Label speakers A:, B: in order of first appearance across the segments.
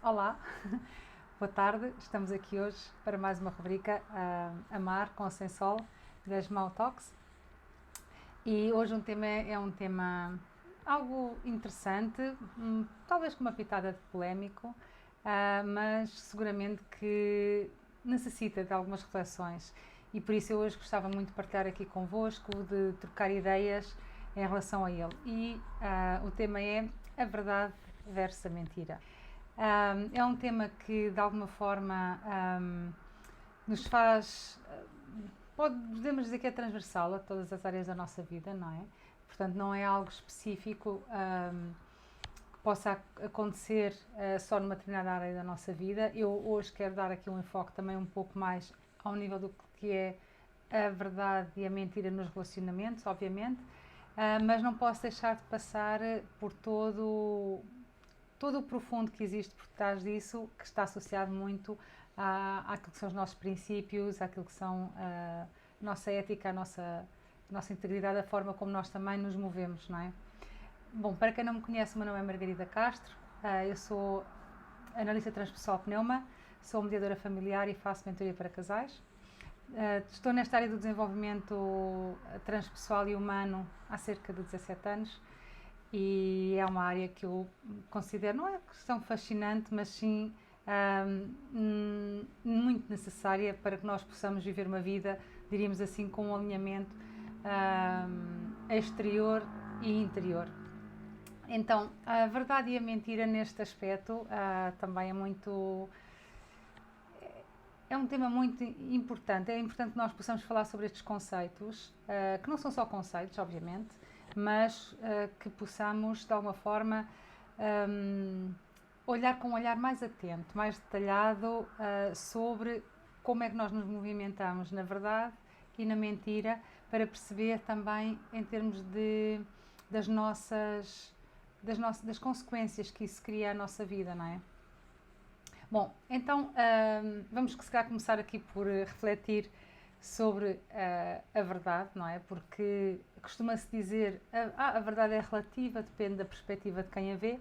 A: Olá, boa tarde. Estamos aqui hoje para mais uma rubrica Amar com Sem Sol das Mau Talks. E hoje é um tema algo interessante, talvez com uma pitada de polémico, mas seguramente que necessita de algumas reflexões. E por isso eu hoje gostava muito de partilhar aqui convosco, de trocar ideias em relação a ele. E o tema é a verdade versus a mentira. É um tema que de alguma forma nos faz, podemos dizer que é transversal a todas as áreas da nossa vida, não é? Portanto, não é algo específico que possa acontecer só numa determinada área da nossa vida. Eu hoje quero dar aqui um enfoque também um pouco mais ao nível do que é a verdade e a mentira nos relacionamentos, obviamente, mas não posso deixar de passar por todo o profundo que existe por trás disso, que está associado muito àquilo que são os nossos princípios, àquilo que são a nossa ética, a nossa integridade, a forma como nós também nos movemos, não é? Bom, para quem não me conhece, o meu nome é Margarida Castro, eu sou analista transpessoal pneuma, sou mediadora familiar e faço mentoria para casais. Estou nesta área do desenvolvimento transpessoal e humano há cerca de 17 anos e é uma área que eu considero, não é questão fascinante, mas sim muito necessária para que nós possamos viver uma vida, diríamos assim, com um alinhamento exterior e interior. Então, a verdade e a mentira neste aspecto também é um tema muito importante. É importante que nós possamos falar sobre estes conceitos, que não são só conceitos, obviamente, mas que possamos, de alguma forma, olhar com um olhar mais atento, mais detalhado sobre como é que nós nos movimentamos na verdade e na mentira, para perceber também em termos das consequências que isso cria à nossa vida, não é? Bom, então vamos se calhar começar aqui por refletir sobre a verdade, não é? Porque costuma-se dizer a verdade é relativa, depende da perspectiva de quem a vê.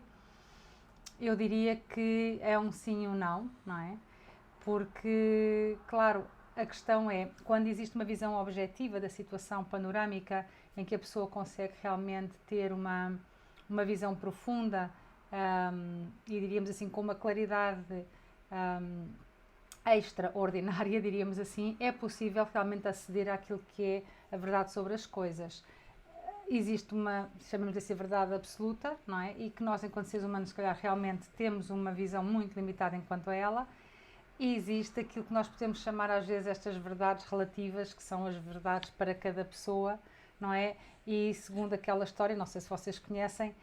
A: Eu diria que é um sim e um não, não é? Porque, claro, a questão é, quando existe uma visão objetiva da situação panorâmica, em que a pessoa consegue realmente ter uma visão profunda e diríamos assim, com uma claridade extraordinária, diríamos assim, é possível realmente aceder àquilo que é a verdade sobre as coisas. Existe uma, chamamos de assim, verdade absoluta, não é? E que nós, enquanto seres humanos, se calhar realmente temos uma visão muito limitada enquanto a ela. E existe aquilo que nós podemos chamar às vezes estas verdades relativas, que são as verdades para cada pessoa, não é? E segundo aquela história, não sei se vocês conhecem,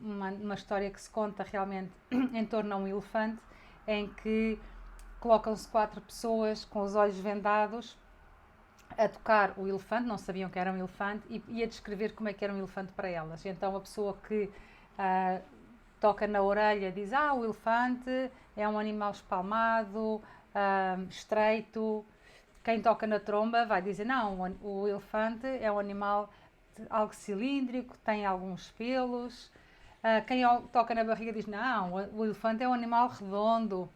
A: uma história que se conta realmente em torno a um elefante, em que colocam-se quatro pessoas com os olhos vendados a tocar o elefante, não sabiam que era um elefante, e a descrever como é que era um elefante para elas. Então a pessoa que toca na orelha diz: o elefante é um animal espalmado, estreito. Quem toca na tromba vai dizer: não, o elefante é um animal algo cilíndrico, tem alguns pelos. Quem toca na barriga diz: não, o elefante é um animal redondo,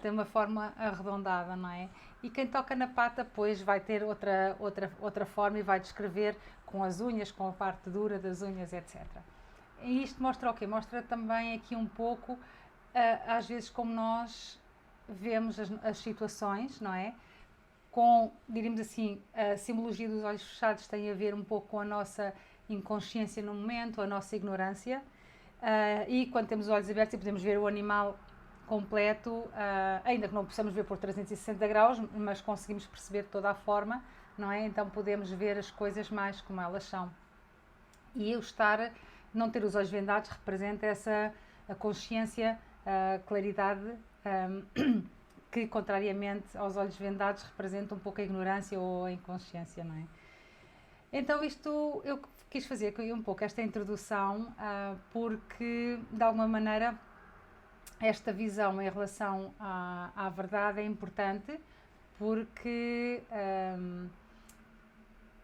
A: tem uma forma arredondada, não é? E quem toca na pata, pois, vai ter outra forma e vai descrever com as unhas, com a parte dura das unhas, etc. E isto mostra o quê? Mostra também aqui um pouco, às vezes, como nós vemos as situações, não é? Com, diríamos assim, a simbologia dos olhos fechados tem a ver um pouco com a nossa inconsciência no momento, a nossa ignorância. E quando temos os olhos abertos e podemos ver o animal completo, ainda que não possamos ver por 360 graus, mas conseguimos perceber toda a forma, não é? Então podemos ver as coisas mais como elas são. E não ter os olhos vendados representa essa a consciência, a claridade, que contrariamente aos olhos vendados representa um pouco a ignorância ou a inconsciência, não é? Então isto eu quis fazer um pouco esta introdução porque de alguma maneira esta visão em relação à verdade é importante, porque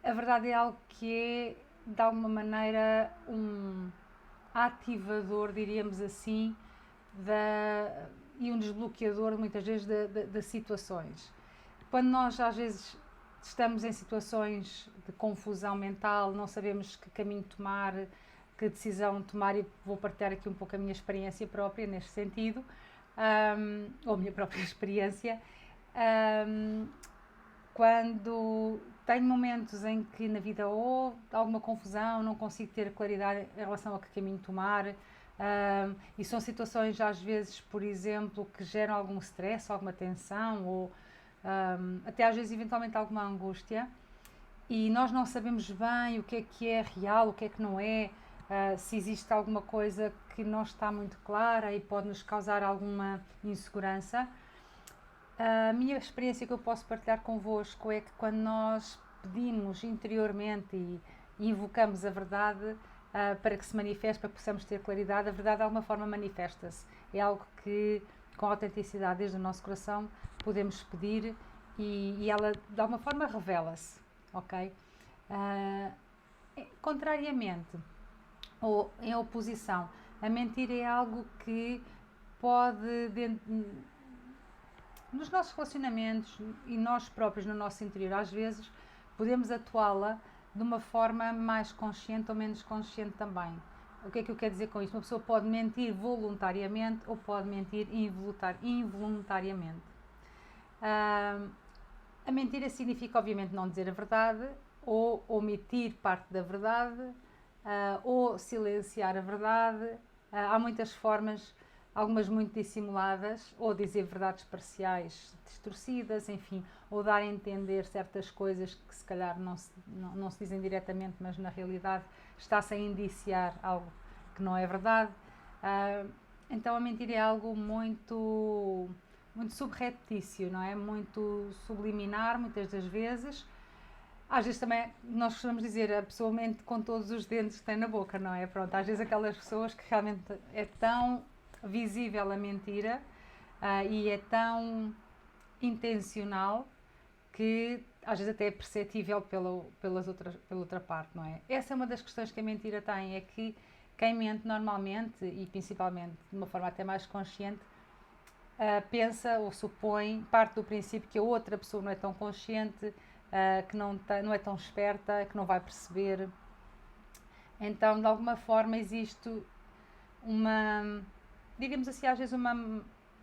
A: a verdade é algo que é de alguma maneira um ativador, diríamos assim, e um desbloqueador muitas vezes de situações. Quando nós às vezes estamos em situações de confusão mental, não sabemos que caminho tomar, que decisão tomar, e vou partilhar aqui um pouco a minha experiência própria neste sentido, ou a minha própria experiência. Quando tenho momentos em que na vida ou alguma confusão, não consigo ter claridade em relação a que caminho tomar, e são situações às vezes, por exemplo, que geram algum stress, alguma tensão, ou até às vezes eventualmente alguma angústia, e nós não sabemos bem o que é real, o que é que não é, se existe alguma coisa que não está muito clara e pode nos causar alguma insegurança. A minha experiência que eu posso partilhar convosco é que quando nós pedimos interiormente e invocamos a verdade para que se manifeste, para que possamos ter claridade, a verdade de alguma forma manifesta-se. É algo que, com autenticidade desde o nosso coração, podemos pedir e ela de alguma forma revela-se, ok? Contrariamente, ou em oposição, a mentira é algo que pode, nos nossos relacionamentos e nós próprios no nosso interior, às vezes podemos atuá-la de uma forma mais consciente ou menos consciente também. O que é que eu quero dizer com isto? Uma pessoa pode mentir voluntariamente ou pode mentir involuntariamente. A mentira significa, obviamente, não dizer a verdade, ou omitir parte da verdade, ou silenciar a verdade. Há muitas formas, algumas muito dissimuladas, ou dizer verdades parciais distorcidas, enfim, ou dar a entender certas coisas que se calhar não se dizem diretamente, mas na realidade está-se a indiciar algo que não é verdade. Então a mentira é algo muito subreptício, não é? Muito subliminar, muitas das vezes. Às vezes também, nós costumamos dizer, a pessoa mente com todos os dentes que tem na boca, não é? Pronto, às vezes aquelas pessoas que realmente é tão visível a mentira e é tão intencional que às vezes até é perceptível pela outra parte, não é? Essa é uma das questões que a mentira tem, é que quem mente normalmente, e principalmente de uma forma até mais consciente, pensa ou supõe, parte do princípio que a outra pessoa não é tão consciente, que não é tão esperta, que não vai perceber. Então, de alguma forma, existe uma, digamos assim, às vezes uma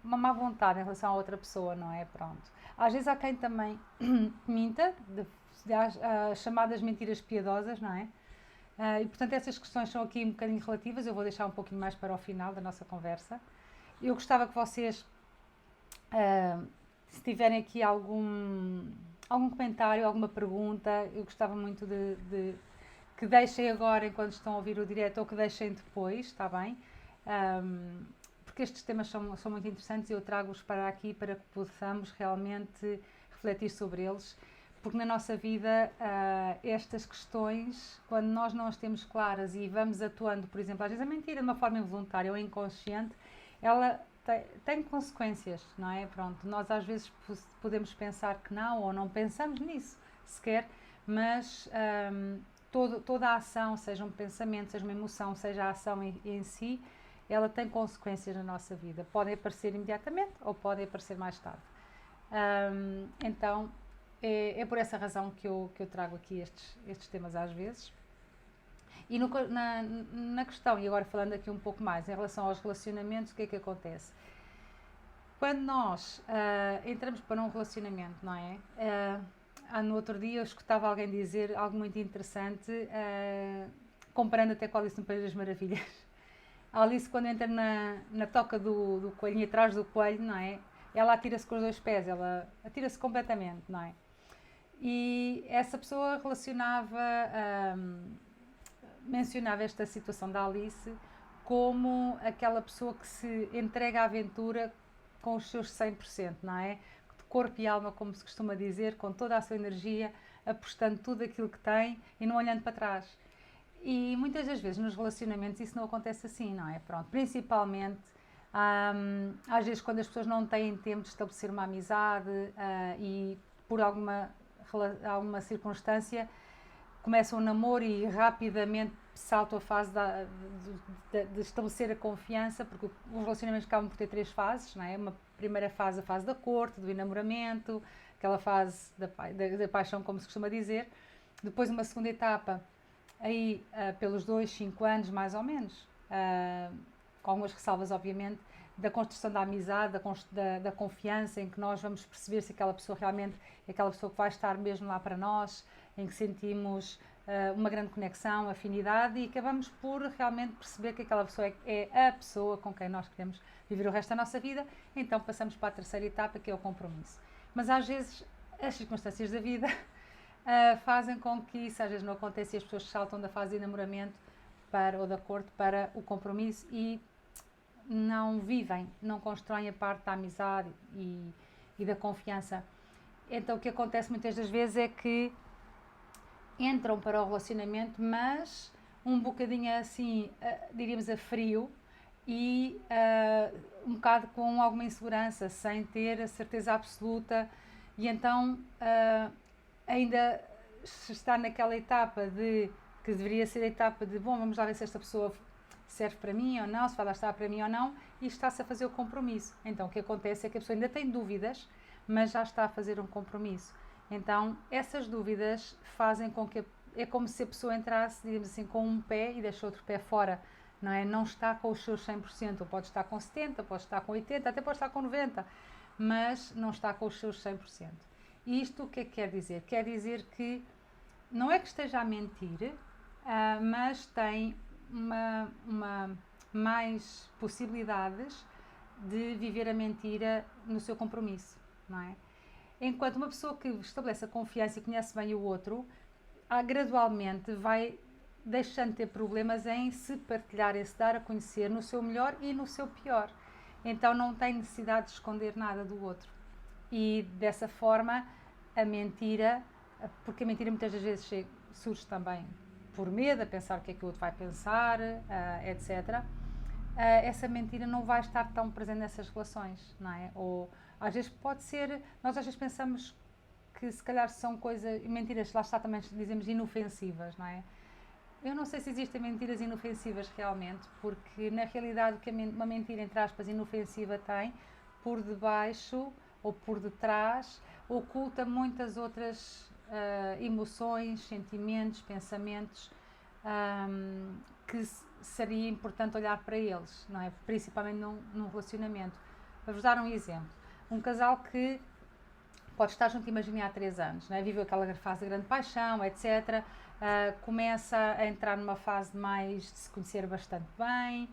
A: má vontade em relação a outra pessoa, não é? Pronto. Às vezes há quem também minta, as chamadas mentiras piedosas, não é? E portanto essas questões são aqui um bocadinho relativas, eu vou deixar um pouquinho mais para o final da nossa conversa. Eu gostava que vocês, se tiverem aqui algum comentário, alguma pergunta, eu gostava muito de que deixem agora enquanto estão a ouvir o direto ou que deixem depois, está bem? Porque estes temas são muito interessantes e eu trago-os para aqui para que possamos realmente refletir sobre eles, porque na nossa vida estas questões, quando nós não as temos claras e vamos atuando, por exemplo, às vezes a mentira de uma forma involuntária ou inconsciente, ela tem consequências, não é? Pronto, nós às vezes podemos pensar que não, ou não pensamos nisso sequer, mas toda a ação, seja um pensamento, seja uma emoção, seja a ação em si, ela tem consequências na nossa vida. Podem aparecer imediatamente ou podem aparecer mais tarde. Então, é por essa razão que eu trago aqui estes temas às vezes. E na questão, e agora falando aqui um pouco mais em relação aos relacionamentos, o que é que acontece? Quando nós entramos para um relacionamento, não é? No outro dia eu escutava alguém dizer algo muito interessante, comparando até com a Alice no País das Maravilhas. A Alice, quando entra na toca do coelhinho, atrás do coelho, não é? Ela atira-se com os dois pés, ela atira-se completamente, não é? E essa pessoa mencionava esta situação da Alice como aquela pessoa que se entrega à aventura com os seus 100%, não é? De corpo e alma, como se costuma dizer, com toda a sua energia, apostando tudo aquilo que tem e não olhando para trás. E muitas das vezes nos relacionamentos isso não acontece assim, não é? Pronto, principalmente às vezes quando as pessoas não têm tempo de estabelecer uma amizade e por alguma circunstância começam um namoro e rapidamente salto a fase de estabelecer a confiança, porque os relacionamentos acabam por ter 3 fases, não é? Uma primeira fase, a fase da corte, do enamoramento, aquela fase da paixão, como se costuma dizer. Depois uma segunda etapa, aí pelos 2, 5 anos mais ou menos, com algumas ressalvas obviamente, da construção da amizade, da confiança, em que nós vamos perceber se aquela pessoa realmente é aquela pessoa que vai estar mesmo lá para nós, em que sentimos uma grande conexão, afinidade, e acabamos por realmente perceber que aquela pessoa é a pessoa com quem nós queremos viver o resto da nossa vida. Então passamos para a terceira etapa, que é o compromisso. Mas às vezes as circunstâncias da vida fazem com que isso às vezes não aconteça e as pessoas saltam da fase de enamoramento ou da corte para o compromisso e não vivem, não constroem a parte da amizade e da confiança. Então o que acontece muitas das vezes é que entram para o relacionamento, mas um bocadinho assim, diríamos a frio, e um bocado com alguma insegurança, sem ter a certeza absoluta, e então ainda se está naquela etapa que deveria ser a etapa de, bom, vamos lá ver se esta pessoa serve para mim ou não, se vai lá estar para mim ou não, e está-se a fazer o compromisso. Então o que acontece é que a pessoa ainda tem dúvidas, mas já está a fazer um compromisso. Então essas dúvidas fazem com que é como se a pessoa entrasse, digamos assim, com um pé e deixa outro pé fora, não é? Não está com os seus 100%, ou pode estar com 70%, pode estar com 80%, até pode estar com 90%, mas não está com os seus 100%. E isto o que é que quer dizer? Quer dizer que não é que esteja a mentir, mas tem mais possibilidades de viver a mentira no seu compromisso, não é? Enquanto uma pessoa que estabelece a confiança e conhece bem o outro, gradualmente vai deixando de ter problemas em se partilhar e se dar a conhecer no seu melhor e no seu pior. Então não tem necessidade de esconder nada do outro. E dessa forma a mentira, porque a mentira muitas das vezes surge também por medo, a pensar o que é que o outro vai pensar, etc. Essa mentira não vai estar tão presente nessas relações, não é? Ou às vezes pode ser, nós às vezes pensamos que se calhar são coisas, mentiras, lá está também dizemos inofensivas, não é? Eu não sei se existem mentiras inofensivas realmente, porque na realidade o que uma mentira, entre aspas, inofensiva tem, por debaixo ou por detrás, oculta muitas outras emoções, sentimentos, pensamentos, que seria importante olhar para eles, não é? Principalmente num relacionamento. Vou-vos dar um exemplo. Um casal que pode estar junto, imaginem, há 3 anos, não é? Viveu aquela fase de grande paixão, etc. Começa a entrar numa fase mais de se conhecer bastante bem,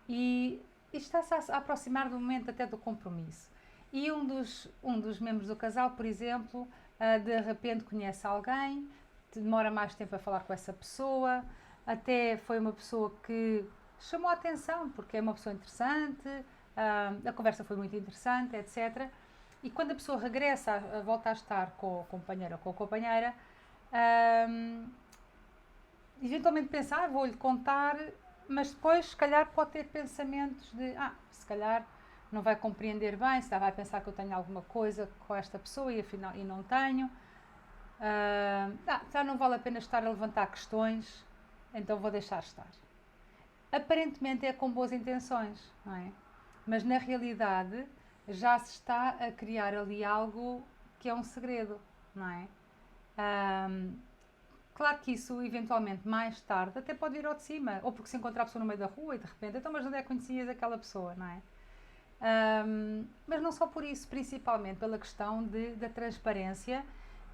A: e está-se a aproximar do momento até do compromisso. E um dos membros do casal, por exemplo, de repente conhece alguém, demora mais tempo a falar com essa pessoa, até foi uma pessoa que chamou a atenção, porque é uma pessoa interessante, a conversa foi muito interessante, etc. E quando a pessoa regressa, volta a estar com o companheiro ou com a companheira, eventualmente pensa, vou-lhe contar, mas depois, se calhar, pode ter pensamentos de, se calhar não vai compreender bem, se calhar vai pensar que eu tenho alguma coisa com esta pessoa e afinal não tenho. Já não vale a pena estar a levantar questões, então vou deixar estar. Aparentemente é com boas intenções, não é? Mas na realidade já se está a criar ali algo que é um segredo, não é? Claro que isso eventualmente mais tarde até pode vir ao de cima, ou porque se encontra a pessoa no meio da rua e de repente, então mas onde é que conhecias aquela pessoa, não é? Mas não só por isso, principalmente pela questão da transparência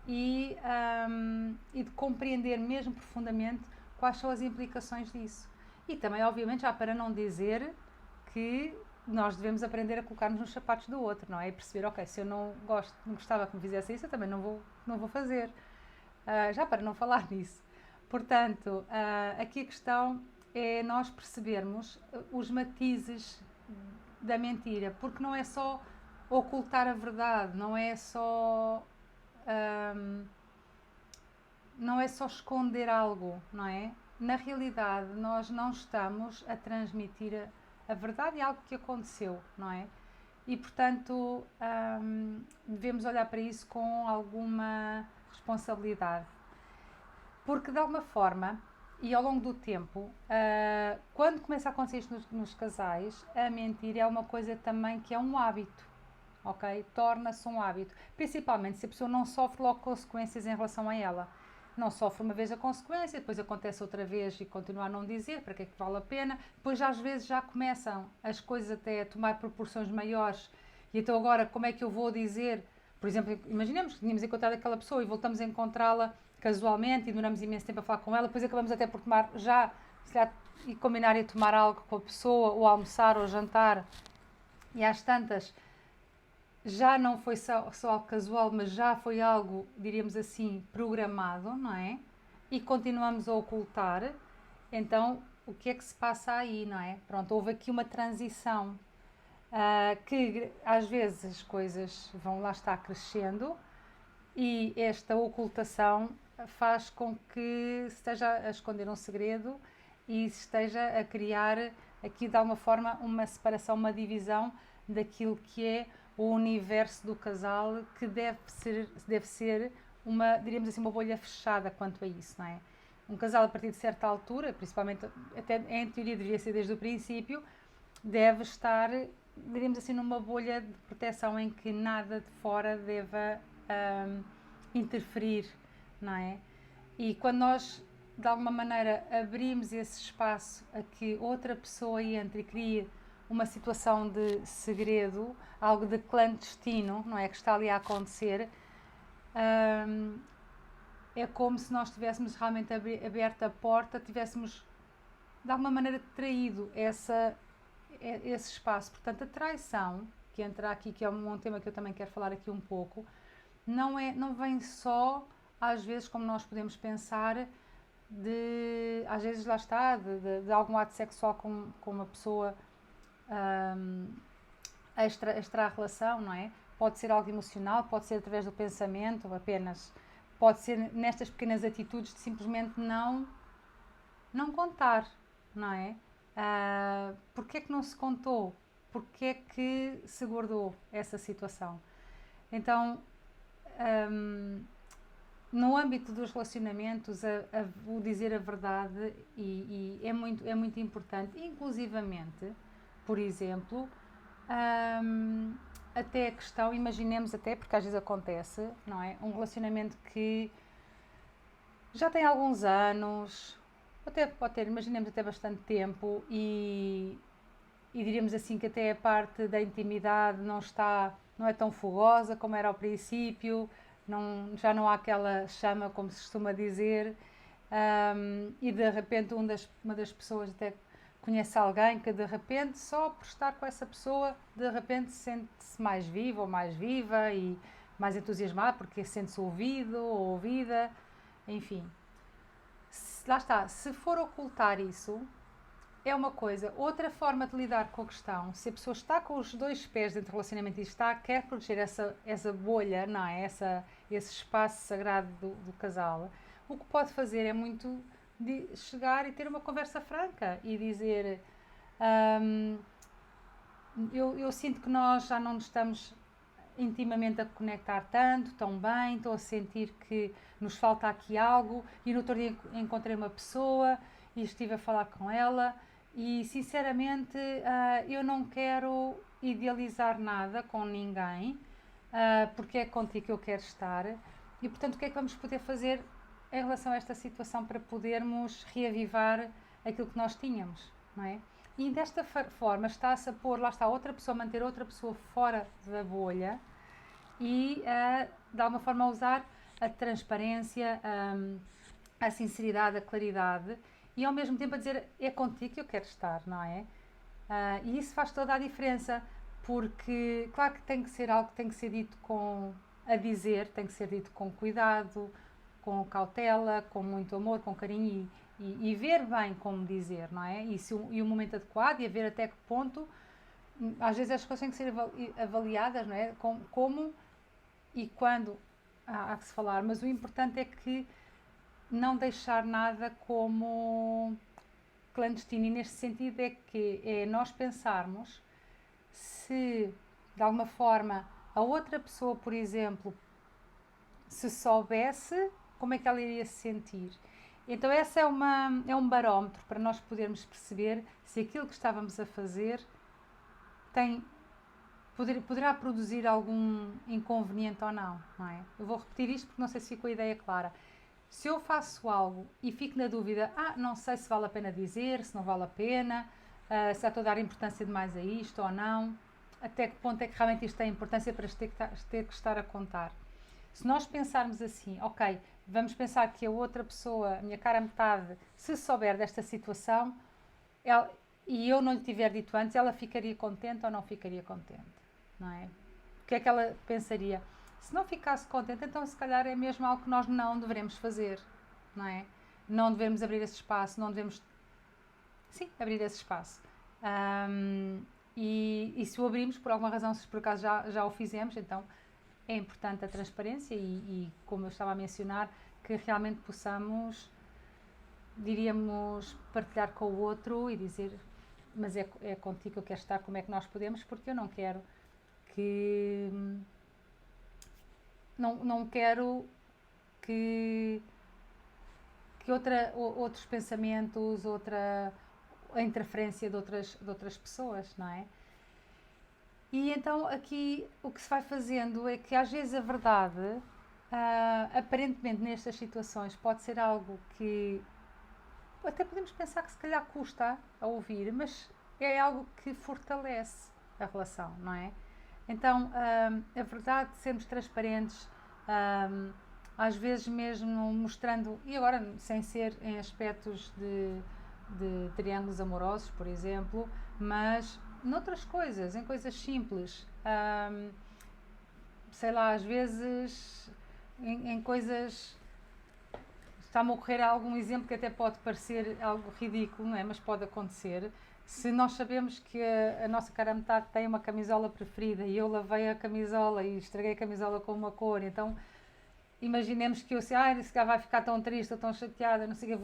A: e de compreender mesmo profundamente quais são as implicações disso. E também, obviamente, já para não dizer que nós devemos aprender a colocar-nos nos sapatos do outro, não é? E perceber, ok, se eu não gostava que me fizesse isso, eu também não vou fazer. Já para não falar nisso. Portanto, aqui a questão é nós percebermos os matizes da mentira, porque não é só ocultar a verdade, não é só esconder algo, não é? Na realidade, nós não estamos a transmitir a verdade é algo que aconteceu, não é? E, portanto, devemos olhar para isso com alguma responsabilidade. Porque, de alguma forma, e ao longo do tempo, quando começa a acontecer isto nos casais, a mentir é uma coisa também que é um hábito, ok? Torna-se um hábito, principalmente se a pessoa não sofre logo consequências em relação a ela. Não sofre uma vez a consequência, depois acontece outra vez e continua a não dizer para que é que vale a pena. Depois às vezes já começam as coisas até a tomar proporções maiores. E então agora como é que eu vou dizer? Por exemplo, imaginemos que tínhamos encontrado aquela pessoa e voltamos a encontrá-la casualmente e demoramos imenso tempo a falar com ela, depois acabamos até por tomar já, se calhar, e combinar e tomar algo com a pessoa, ou almoçar ou jantar. E às tantas já não foi só algo casual, mas já foi algo, diríamos assim, programado, não é? E continuamos a ocultar. Então, o que é que se passa aí, não é? Pronto, houve aqui uma transição, que às vezes as coisas vão lá estar crescendo e esta ocultação faz com que se esteja a esconder um segredo e se esteja a criar aqui de alguma forma uma separação, uma divisão daquilo que é o universo do casal, que deve ser uma, diríamos assim, uma bolha fechada quanto a isso, não é? Um casal a partir de certa altura, principalmente, até em teoria deveria ser desde o princípio, deve estar, diríamos assim, numa bolha de proteção em que nada de fora deva interferir, não é? E quando nós, de alguma maneira, abrimos esse espaço a que outra pessoa entre e crie uma situação de segredo, algo de clandestino, não é? Que está ali a acontecer, é como se nós tivéssemos realmente aberto a porta, tivéssemos de alguma maneira traído esse espaço. Portanto, a traição, que entra aqui, que é um tema que eu também quero falar aqui um pouco, não vem só, às vezes, como nós podemos pensar, às vezes lá está, de algum ato sexual com uma pessoa extra a relação, não é? Pode ser algo emocional, pode ser através do pensamento apenas, pode ser nestas pequenas atitudes de simplesmente não contar, não é? Porque é que não se contou? Porque é que se guardou essa situação? Então, no âmbito dos relacionamentos, o dizer a verdade é muito importante, inclusivamente, por exemplo, até a questão, imaginemos até, porque às vezes acontece, não é? Um relacionamento que já tem alguns anos, até pode ter, imaginemos até bastante tempo, e diríamos assim que até a parte da intimidade não é tão fogosa como era ao princípio, já não há aquela chama, como se costuma dizer, e de repente uma das pessoas até conhece alguém que de repente, só por estar com essa pessoa, de repente sente-se mais viva ou mais viva e mais entusiasmada porque sente-se ouvido ou ouvida, enfim. Lá está, se for ocultar isso, é uma coisa. Outra forma de lidar com a questão, se a pessoa está com os dois pés dentro do relacionamento e quer proteger essa bolha, não é? Esse espaço sagrado do casal, o que pode fazer é muito de chegar e ter uma conversa franca e dizer eu sinto que nós já não nos estamos intimamente a conectar tanto, tão bem, estou a sentir que nos falta aqui algo e no outro dia encontrei uma pessoa e estive a falar com ela e sinceramente eu não quero idealizar nada com ninguém porque é contigo que eu quero estar e portanto o que é que vamos poder fazer em relação a esta situação para podermos reavivar aquilo que nós tínhamos, não é? E desta forma está-se a pôr, lá está, outra pessoa, manter outra pessoa fora da bolha e de alguma forma a usar a transparência, a sinceridade, a claridade e ao mesmo tempo a dizer é contigo que eu quero estar, não é? E isso faz toda a diferença porque claro que tem que ser algo que tem que ser dito tem que ser dito com cuidado, com cautela, com muito amor, com carinho e ver bem como dizer, não é? E o momento adequado e a ver até que ponto às vezes as coisas têm que ser avaliadas, não é? Como e quando há que se falar, mas o importante é que não deixar nada como clandestino e neste sentido é que é nós pensarmos se de alguma forma a outra pessoa, por exemplo, se soubesse como é que ela iria se sentir Então essa é um barómetro para nós podermos perceber se aquilo que estávamos a fazer tem, poderá produzir algum inconveniente ou não, não é? Eu vou repetir isto porque não sei se ficou a ideia clara. Se eu faço algo e fico na dúvida, não sei se vale a pena dizer, se não vale a pena, se estou a dar importância demais a isto ou não, até que ponto é que realmente isto tem importância para ter que estar a contar. Se nós pensarmos assim, ok, vamos pensar que a outra pessoa, a minha cara metade, se souber desta situação e eu não lhe tiver dito antes, ela ficaria contente ou não ficaria contente, não é? O que é que ela pensaria? Se não ficasse contente, então se calhar é mesmo algo que nós não devemos fazer, não é? Não devemos abrir esse espaço, não devemos, sim, abrir esse espaço. E se o abrimos, por alguma razão, se por acaso já o fizemos, então é importante a transparência e, como eu estava a mencionar, que realmente possamos, diríamos, partilhar com o outro e dizer, mas é contigo que eu quero estar, como é que nós podemos, porque eu não quero que... Não quero que outros pensamentos, a interferência de outras pessoas, não é? E então aqui o que se vai fazendo é que às vezes a verdade, aparentemente nestas situações, pode ser algo que até podemos pensar que se calhar custa a ouvir, mas é algo que fortalece a relação, não é? Então, a verdade, sermos transparentes, às vezes mesmo mostrando, e agora sem ser em aspectos de triângulos amorosos, por exemplo, mas noutras coisas, em coisas simples, sei lá, às vezes em coisas. Está-me a ocorrer algum exemplo que até pode parecer algo ridículo, não é? Mas pode acontecer. Se nós sabemos que a nossa cara metade tem uma camisola preferida e eu lavei a camisola e estraguei a camisola com uma cor, então imaginemos que eu sei, esse cara vai ficar tão triste ou tão chateada, não sei o que,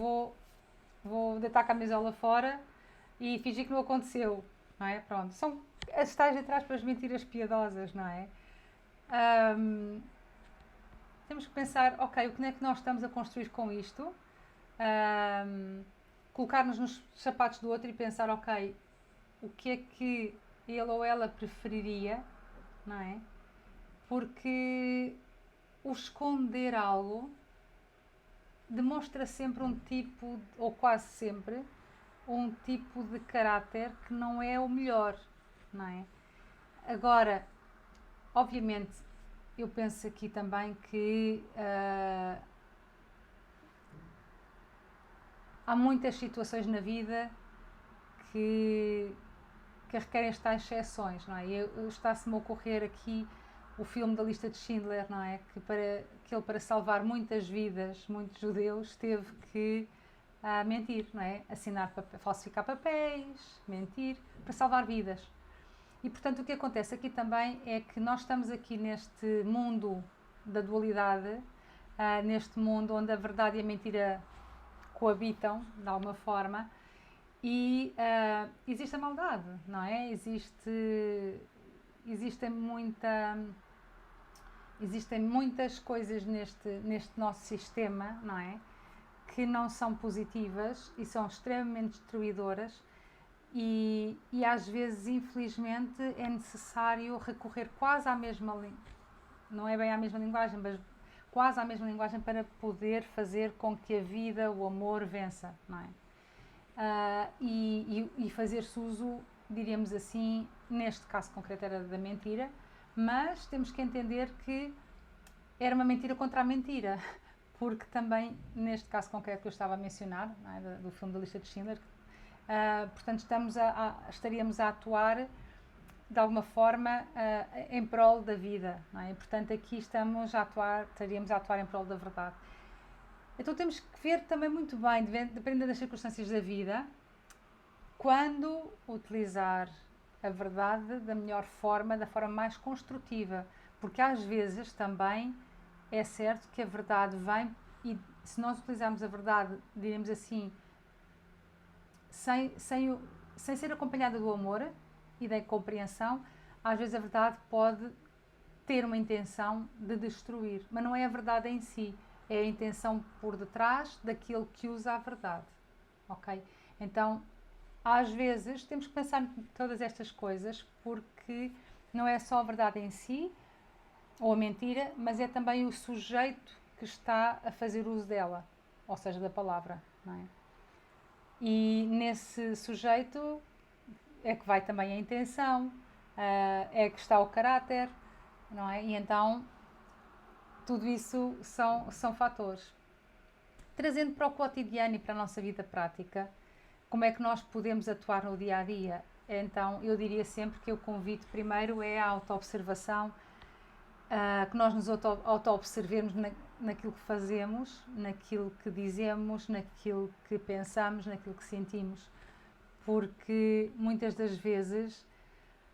A: vou deitar a camisola fora e fingir que não aconteceu, não é? Pronto, são as tais, entre aspas, mentiras piedosas, não é? Temos que pensar, ok, o que é que nós estamos a construir com isto? Colocar-nos nos sapatos do outro e pensar, ok, o que é que ele ou ela preferiria, não é? Porque o esconder algo demonstra sempre um tipo, ou quase sempre, um tipo de caráter que não é o melhor, não é? Agora, obviamente, eu penso aqui também que há muitas situações na vida que requerem estas exceções, não é? Está-se-me a ocorrer aqui o filme da lista de Schindler, não é? Que ele, para salvar muitas vidas, muitos judeus, teve que mentir, não é? Falsificar papéis, mentir, para salvar vidas. E, portanto, o que acontece aqui também é que nós estamos aqui neste mundo da dualidade, neste mundo onde a verdade e a mentira coabitam, de alguma forma, e existe a maldade, não é? Existem muitas coisas neste nosso sistema, não é? Que não são positivas e são extremamente destruidoras e às vezes, infelizmente, é necessário recorrer quase à mesma não é bem à mesma linguagem, mas quase à mesma linguagem para poder fazer com que a vida, o amor vença, não é? E fazer-se uso, diríamos assim, neste caso concreto era da mentira, mas temos que entender que era uma mentira contra a mentira, porque também, neste caso concreto que eu estava a mencionar, não é, do filme da lista de Schindler, portanto estaríamos a atuar de alguma forma em prol da vida, não é? E, portanto aqui estaríamos a atuar em prol da verdade. Então temos que ver também muito bem, dependendo das circunstâncias da vida, quando utilizar a verdade da melhor forma, da forma mais construtiva, porque às vezes também é certo que a verdade vem e se nós utilizarmos a verdade, diremos assim, sem ser acompanhada do amor e da compreensão, às vezes a verdade pode ter uma intenção de destruir, mas não é a verdade em si, é a intenção por detrás daquilo que usa a verdade, ok? Então, às vezes, temos que pensar em todas estas coisas, porque não é só a verdade em si, ou a mentira, mas é também o sujeito que está a fazer uso dela, ou seja, da palavra, não é? E nesse sujeito é que vai também a intenção, é que está o caráter, não é? E então tudo isso são fatores. Trazendo para o cotidiano e para a nossa vida prática, como é que nós podemos atuar no dia a dia? Então eu diria sempre que o convite primeiro é a autoobservação, que nós nos auto-observemos naquilo que fazemos, naquilo que dizemos, naquilo que pensamos, naquilo que sentimos. Porque muitas das vezes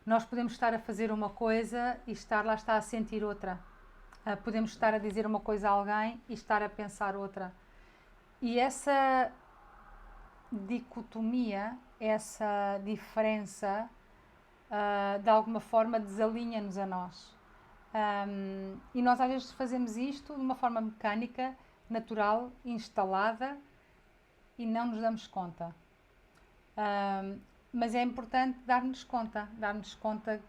A: nós podemos estar a fazer uma coisa e lá está a sentir outra. Podemos estar a dizer uma coisa a alguém e estar a pensar outra. E essa dicotomia, essa diferença, de alguma forma desalinha-nos a nós. E nós às vezes fazemos isto de uma forma mecânica, natural, instalada, e não nos damos conta. Mas é importante darmos conta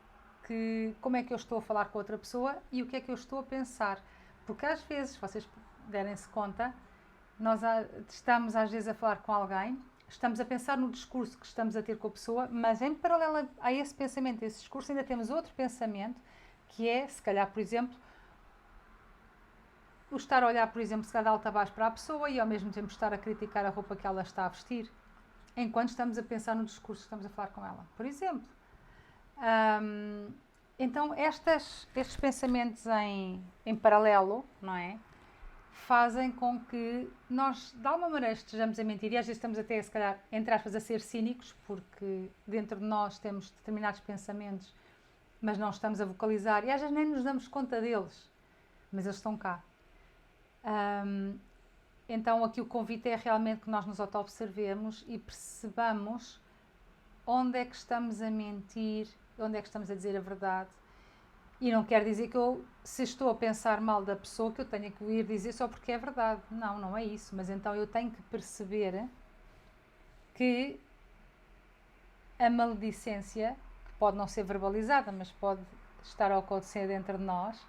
A: que como é que eu estou a falar com outra pessoa e o que é que eu estou a pensar. Porque às vezes, vocês derem-se conta, nós estamos às vezes a falar com alguém, estamos a pensar no discurso que estamos a ter com a pessoa, mas em paralelo a esse pensamento, a esse discurso, ainda temos outro pensamento, que é, se calhar, por exemplo, o estar a olhar, por exemplo, se calhar de alto a baixo para a pessoa e ao mesmo tempo estar a criticar a roupa que ela está a vestir, enquanto estamos a pensar no discurso que estamos a falar com ela, por exemplo. Então, estes pensamentos em paralelo, não é? Fazem com que nós, de alguma maneira, estejamos a mentir e às vezes estamos até, se calhar, entre aspas, a ser cínicos, porque dentro de nós temos determinados pensamentos, mas não estamos a vocalizar e às vezes nem nos damos conta deles, mas eles estão cá. Então aqui o convite é realmente que nós nos auto-observemos e percebamos onde é que estamos a mentir, onde é que estamos a dizer a verdade. E não quer dizer que se estou a pensar mal da pessoa, que eu tenha que ir dizer só porque é verdade. Não, não é isso. Mas então eu tenho que perceber que a maledicência, que pode não ser verbalizada, mas pode estar a acontecer dentro de nós,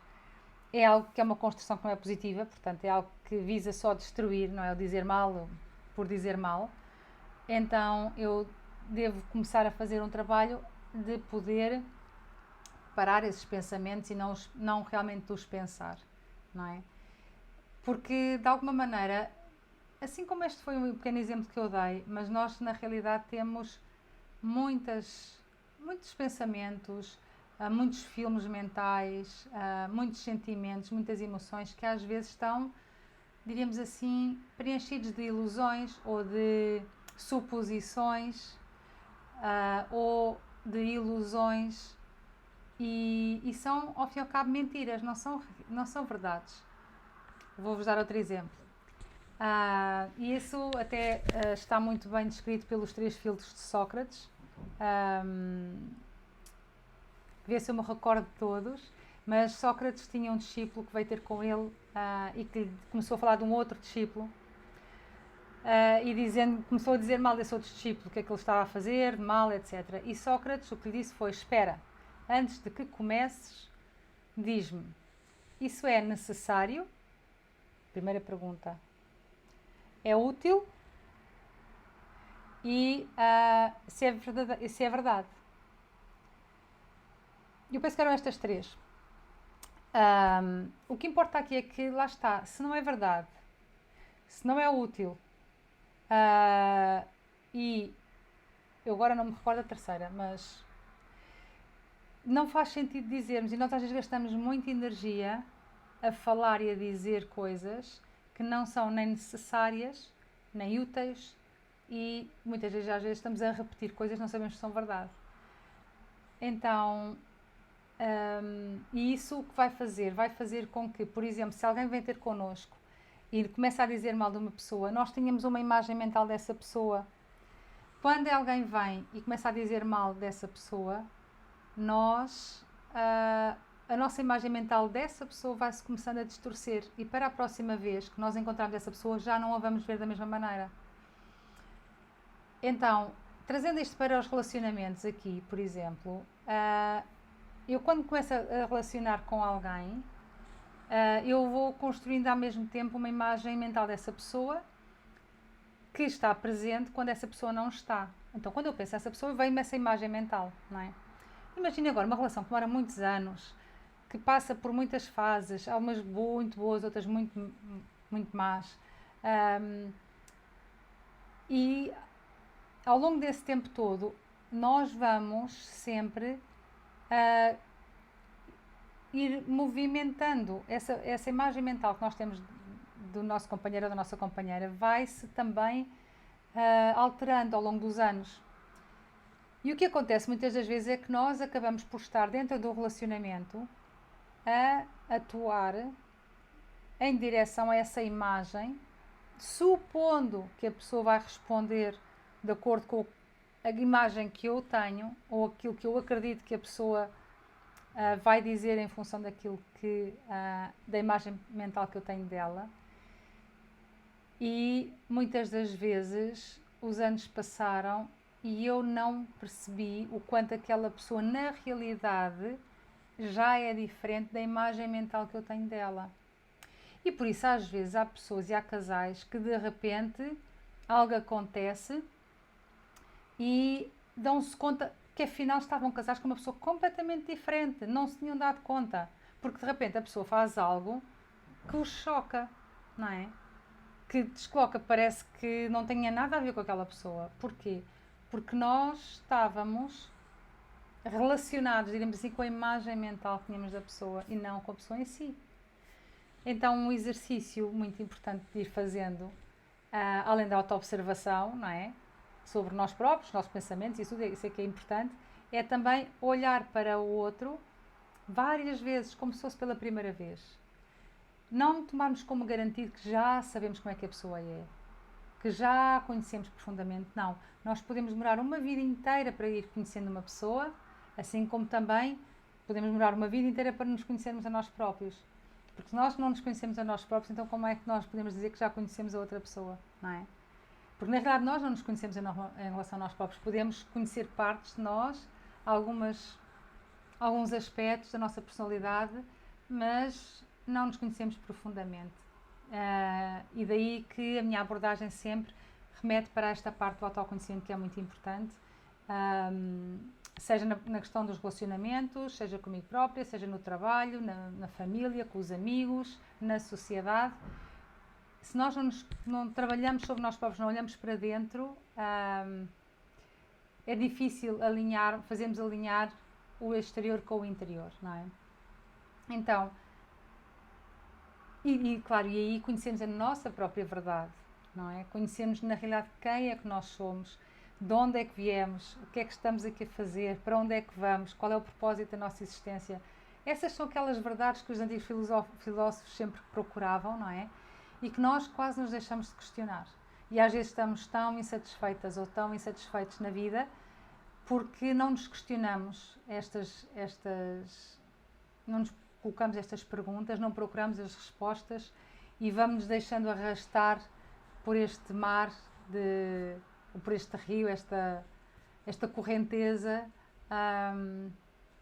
A: é algo que é uma construção que não é positiva, portanto é algo que visa só destruir, não é o dizer mal por dizer mal. Então eu devo começar a fazer um trabalho de poder parar esses pensamentos e não realmente os pensar, não é? Porque de alguma maneira, assim como este foi um pequeno exemplo que eu dei, mas nós na realidade temos muitos pensamentos, muitos filmes mentais, muitos sentimentos, muitas emoções que às vezes estão, diríamos assim, preenchidos de ilusões ou de suposições ou de ilusões e são, ao fim e ao cabo, mentiras, não são verdades. Vou-vos dar outro exemplo. E isso até está muito bem descrito pelos 3 filtros de Sócrates. Vê se eu me recordo de todos, mas Sócrates tinha um discípulo que veio ter com ele e que começou a falar de um outro discípulo e começou a dizer mal desse outro discípulo, o que é que ele estava a fazer, mal, etc. E Sócrates o que lhe disse foi: espera, antes de que comeces, diz-me, isso é necessário? Primeira pergunta. É útil? E se é verdade? Eu penso que eram estas 3. O que importa aqui é que, lá está, se não é verdade, se não é útil, e eu agora não me recordo a terceira, mas não faz sentido dizermos, e nós às vezes gastamos muita energia a falar e a dizer coisas que não são nem necessárias, nem úteis, e muitas vezes às vezes estamos a repetir coisas que não sabemos se são verdade. Então, e isso o que vai fazer? Vai fazer com que, por exemplo, se alguém vem ter connosco e começa a dizer mal de uma pessoa, nós tínhamos uma imagem mental dessa pessoa. Quando alguém vem e começa a dizer mal dessa pessoa, nós a nossa imagem mental dessa pessoa vai-se começando a distorcer e para a próxima vez que nós encontrarmos essa pessoa já não a vamos ver da mesma maneira. Então, trazendo isto para os relacionamentos aqui, por exemplo, eu quando começo a relacionar com alguém, eu vou construindo ao mesmo tempo uma imagem mental dessa pessoa que está presente quando essa pessoa não está. Então, quando eu penso nessa pessoa, vem-me essa imagem mental, não é? Imagina agora uma relação que demora muitos anos, que passa por muitas fases, algumas muito boas, outras muito, muito más. E ao longo desse tempo todo, nós vamos sempre ir movimentando essa imagem mental que nós temos do nosso companheiro ou da nossa companheira, vai-se também alterando ao longo dos anos. E o que acontece muitas das vezes é que nós acabamos por estar dentro do relacionamento a atuar em direção a essa imagem, supondo que a pessoa vai responder de acordo com a imagem que eu tenho ou aquilo que eu acredito que a pessoa vai dizer em função daquilo que da imagem mental que eu tenho dela. E muitas das vezes os anos passaram e eu não percebi o quanto aquela pessoa na realidade já é diferente da imagem mental que eu tenho dela. E por isso às vezes há pessoas e há casais que de repente algo acontece e dão-se conta que afinal estavam casados com uma pessoa completamente diferente, não se tinham dado conta, porque de repente a pessoa faz algo que os choca, não é? Que descoloca, parece que não tinha nada a ver com aquela pessoa. Porquê? Porque nós estávamos relacionados, digamos assim, com a imagem mental que tínhamos da pessoa e não com a pessoa em si. Então, um exercício muito importante de ir fazendo, além da autoobservação, não é? Sobre nós próprios, nossos pensamentos, isso é que é importante, é também olhar para o outro várias vezes, como se fosse pela primeira vez. Não tomarmos como garantido que já sabemos como é que a pessoa é, que já a conhecemos profundamente. Não. Nós podemos demorar uma vida inteira para ir conhecendo uma pessoa, assim como também podemos demorar uma vida inteira para nos conhecermos a nós próprios. Porque se nós não nos conhecemos a nós próprios, então como é que nós podemos dizer que já conhecemos a outra pessoa, não é? Porque na realidade nós não nos conhecemos em relação a nós próprios. Podemos conhecer partes de nós, alguns aspectos da nossa personalidade, mas não nos conhecemos profundamente. E daí que a minha abordagem sempre remete para esta parte do autoconhecimento que é muito importante, seja na questão dos relacionamentos, seja comigo própria, seja no trabalho, na família, com os amigos, na sociedade. Se nós não trabalhamos sobre nós próprios, não olhamos para dentro, é difícil fazermos alinhar o exterior com o interior, não é? Então, claro, e aí conhecemos a nossa própria verdade, não é? Conhecemos na realidade quem é que nós somos, de onde é que viemos, o que é que estamos aqui a fazer, para onde é que vamos, qual é o propósito da nossa existência. Essas são aquelas verdades que os antigos filósofos sempre procuravam, não é? E que nós quase nos deixamos de questionar. E às vezes estamos tão insatisfeitas ou tão insatisfeitos na vida porque não nos questionamos não nos colocamos estas perguntas, não procuramos as respostas e vamos nos deixando arrastar por este mar, por este rio, esta correnteza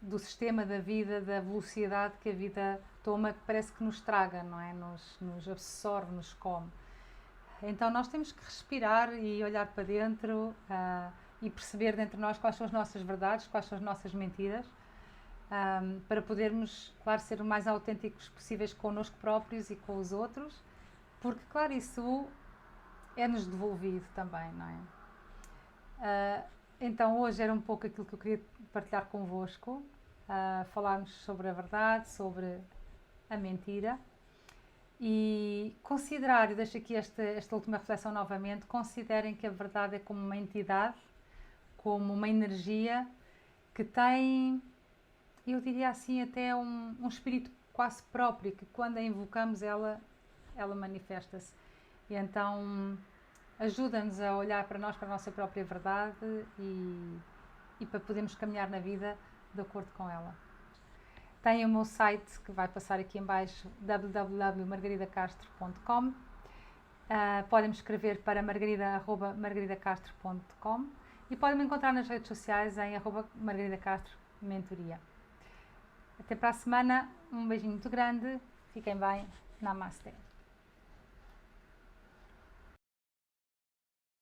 A: do sistema da vida, da velocidade que a vida toma, que parece que nos traga, não é? Nos absorve, nos come. Então nós temos que respirar e olhar para dentro e perceber dentro de nós quais são as nossas verdades, quais são as nossas mentiras, para podermos, claro, ser o mais autênticos possíveis connosco próprios e com os outros, porque, claro, isso é-nos devolvido também, não é? Então hoje era um pouco aquilo que eu queria partilhar convosco, falarmos sobre a verdade, sobre a mentira e considerar, eu deixo aqui esta última reflexão novamente, considerem que a verdade é como uma entidade, como uma energia que tem, eu diria assim, até um espírito quase próprio, que quando a invocamos ela manifesta-se. E então ajuda-nos a olhar para nós, para a nossa própria verdade e para podermos caminhar na vida de acordo com ela. Tenho o meu site que vai passar aqui em baixo, www.margaridacastro.com. Podem me escrever para margarida@margaridacastro.com e podem me encontrar nas redes sociais em @margaridacastromentoria. Até para a semana, um beijinho muito grande, fiquem bem, Namastê.